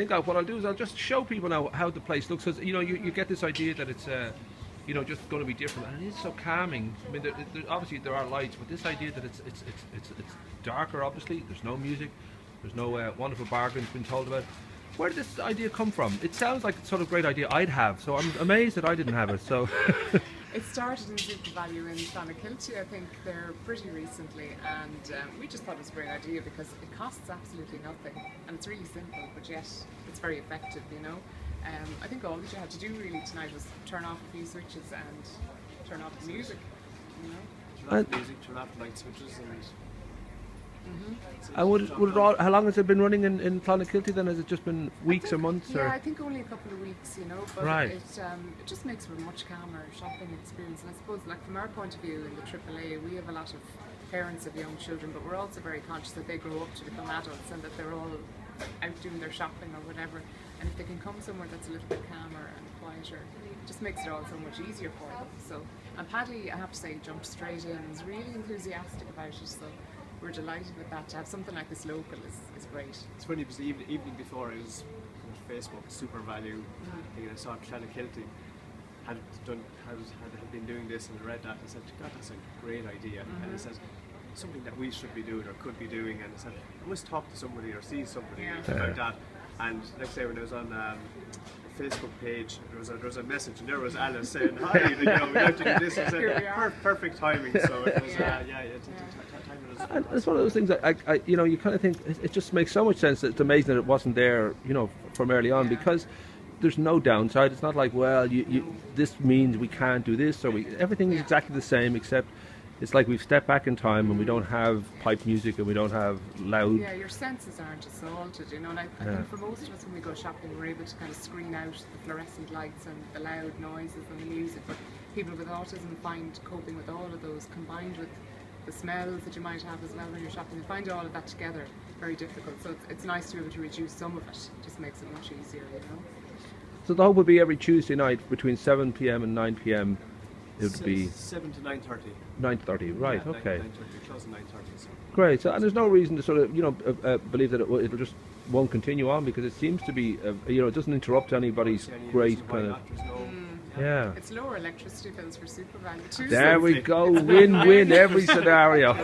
think what I'll do is I'll just show people now how the place looks. Because you get this idea that it's just going to be different, and it is so calming. I mean, obviously there are lights, but this idea that it's darker. Obviously, there's no music, there's no wonderful bargains being told about. Where did this idea come from? It sounds like the sort of great idea I'd have, so I'm amazed that I didn't have it. So it started in SuperValu in Clonakilty, I think, there pretty recently, and we just thought it was a great idea because it costs absolutely nothing, and it's really simple, but yet it's very effective, I think all that you had to do really tonight was turn off a few switches and turn off the music, Turn off the music, turn off the light switches, and would it all, how long has it been running in Clonakilty then? Has it just been weeks or months? Yeah, I think only a couple of weeks, but right. it just makes for a much calmer shopping experience. And I suppose, like from our point of view in the AAA, we have a lot of parents of young children, but we're also very conscious that they grow up to become adults and that they're all out doing their shopping or whatever. And if they can come somewhere that's a little bit calmer and quieter, it just makes it all so much easier for them. So, and Paddy, I have to say, jumped straight in and was really enthusiastic about it. So we're delighted with that. To have something like this local is great. It's funny because the evening before I was on Facebook, SuperValu, I saw Clonakilty had been doing this, and I read that and I said, God, that's a great idea. And it says something that we should be doing or could be doing, and I said, I must talk to somebody or see somebody about that. And next day when I was on the Facebook page, there was a message, and there was Alice saying, hi, we have to do this. I said, perfect timing. So it was, and it's one of those things that you kind of think it just makes so much sense. It's amazing that it wasn't there, from early on, because there's no downside. It's not like, well, this means we can't do this, or everything is exactly the same, except it's like we've stepped back in time and we don't have pipe music and we don't have loud. Yeah, your senses aren't assaulted, and I think for most of us when we go shopping, we're able to kind of screen out the fluorescent lights and the loud noises and the music, but people with autism find coping with all of those combined with the smells that you might have as well when you're shopping, and find all of that together very difficult. So it's nice to be able to reduce some of it. It just makes it much easier, So the hope would be every Tuesday night between 7 p.m. and 9 p.m. It would be 7 to 9:30. 9:30, right? Yeah, okay. 9:30, close at 9:30. So. Great. So, and there's no reason to sort of believe that it'll just won't continue on, because it seems to be it doesn't interrupt anybody's great kind of. Yeah. It's lower electricity bills for SuperValu too. There we go. Win-win every scenario.